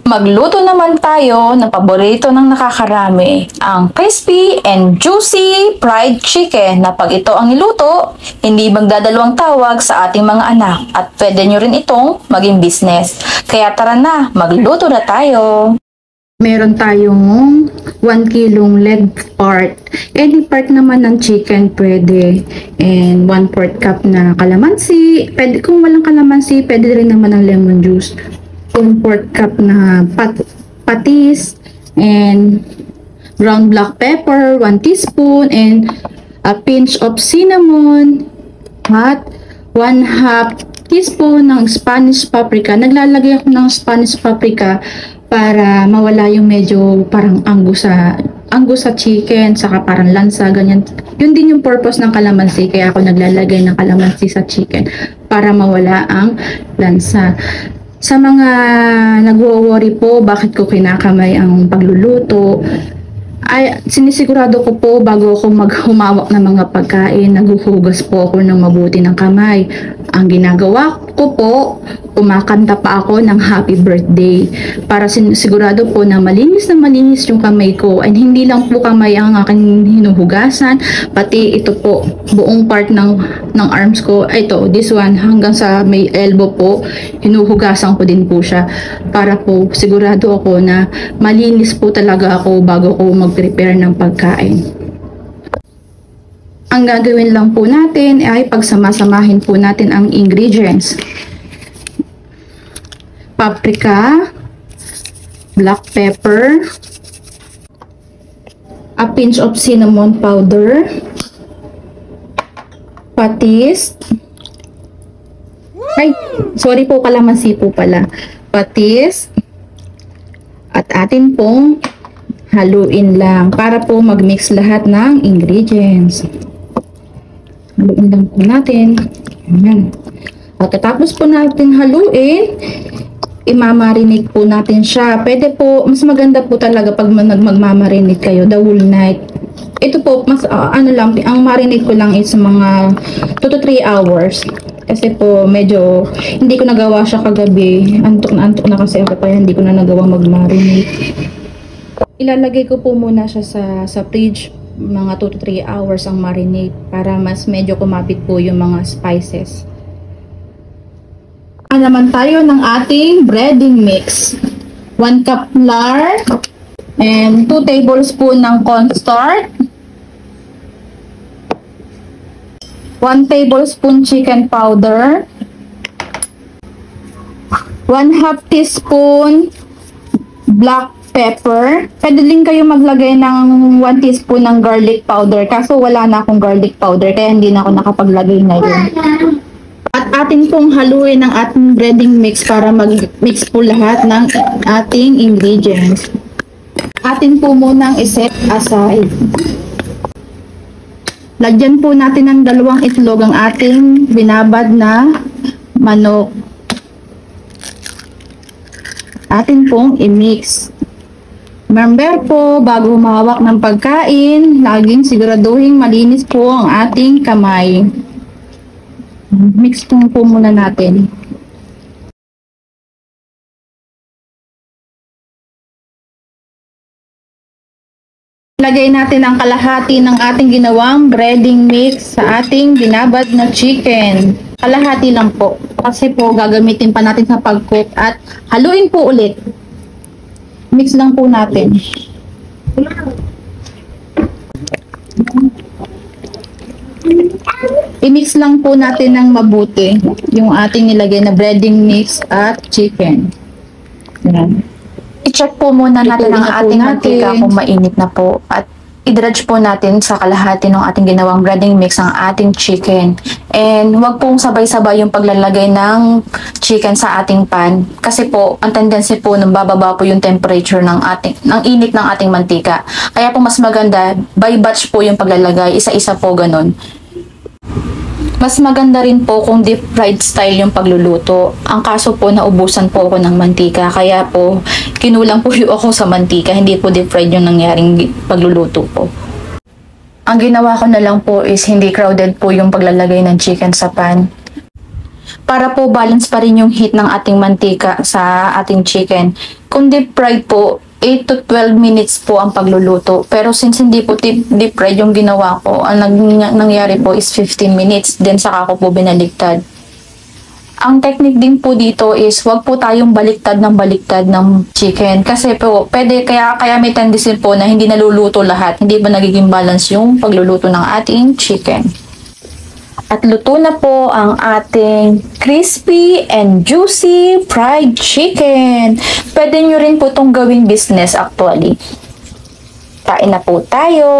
Magluto naman tayo ng paborito ng nakakarami, ang crispy and juicy fried chicken na pag ito ang niluto, hindi magdadalawang tawag sa ating mga anak at pwede nyo rin itong maging business. Kaya tara na, magluto na tayo! Meron tayong 1 kilong leg part. Any part naman ng chicken pwede. And 1/4 cup na kalamansi. Pwede, kung walang kalamansi, pwede rin naman ng lemon juice. 1/4 cup na patis. And ground black pepper, 1 teaspoon. And a pinch of cinnamon. At 1/2 teaspoon ng Spanish paprika. Naglalagay ako ng Spanish paprika para mawala yung medyo parang anggus sa chicken, saka parang lansa, ganyan. Yun din yung purpose ng kalamansi, kaya ako naglalagay ng kalamansi sa chicken para mawala ang lansa. Sa mga nagwo-worry po bakit ko kinakamay ang pagluluto, ay sinisigurado ko po bago ako maghumawak ng mga pagkain, naghuhugas po ako ng mabuti ng kamay. Ang ginagawa ko po, kumakanta pa ako ng happy birthday para sigurado po na malinis yung kamay ko, and hindi lang po kamay ang aking hinuhugasan, pati ito po buong part ng arms ko, ito, this one hanggang sa may elbow po, hinuhugasan ko din po siya para po sigurado ako na malinis po talaga ako bago ko mag-prepare ng pagkain. Ang gagawin lang po natin ay pagsama-samahin po natin ang ingredients. Paprika, black pepper, a pinch of cinnamon powder, patis, sorry po, kalamansi po pala, patis, at atin pong haluin lang para po mag-mix lahat ng ingredients. Haluin lang po natin. Ayan. At tapos po natin haluin, imamarinate po natin siya. Pwede po, mas maganda po talaga pag magmamarinate kayo the whole night. Ito po, mas ang marinate ko lang is mga 2 to 3 hours. Kasi po medyo hindi ko nagawa siya kagabi. Antok na kasi ako, kaya hindi ko na nagawa mag-marinate. Ilalagay ko po muna siya sa fridge, mga 2 to 3 hours ang marinate para mas medyo kumapit po yung mga spices. Naman tayo ng ating breading mix. 1 cup flour and 2 tablespoon ng cornstarch, 1 tablespoon chicken powder, 1/2 teaspoon black pepper. Pwede din kayo maglagay ng 1 teaspoon ng garlic powder. Kaso wala na akong garlic powder kaya hindi na ako nakapaglagay ngayon. At atin pong haluin ang ating breading mix para mag-mix po lahat ng ating ingredients. Atin po munang iset aside. Lagyan po natin ng 2 itlog ang ating binabad na manok. Atin pong i-mix. Remember po, bago humawak ng pagkain, laging siguraduhin malinis po ang ating kamay. Mix po muna natin. Lagay natin ang kalahati ng ating ginawang breading mix sa ating binabad na chicken. Kalahati lang po. Kasi po gagamitin pa natin sa pag-cook at haluin po ulit. Mix lang po natin. I-mix lang po natin ng mabuti yung ating nilagay na breading mix at chicken. Yan. I-check po muna natin ang ating mantika kung mainit na po at i-dredge po natin sa kalahati ng ating ginawang breading mix ang ating chicken. And huwag pong sabay-sabay yung paglalagay ng chicken sa ating pan. Kasi po, ang tendency po nung bababa po yung temperature ng init ng ating mantika. Kaya po mas maganda, by batch po yung paglalagay, isa-isa po ganun. Mas maganda rin po kung deep fried style yung pagluluto. Ang kaso po, naubusan po ako ng mantika. Kaya po, kinulang po ako sa mantika. Hindi po deep fried yung nangyaring pagluluto po. Ang ginawa ko na lang po is hindi crowded po yung paglalagay ng chicken sa pan. Para po balance pa rin yung heat ng ating mantika sa ating chicken. Kung deep fried po, 8 to 12 minutes po ang pagluluto. Pero since hindi po deep fried yung ginawa ko, ang nangyari po is 15 minutes. Then saka ko po binaligtad. Ang technique din po dito is wag po tayong baliktad ng chicken. Kasi po, kaya may tendency po na hindi naluluto lahat. Hindi ba nagiging balance yung pagluluto ng ating chicken. At luto na po ang ating crispy and juicy fried chicken. Pwede nyo rin po itong gawing business actually. Kain na po tayo!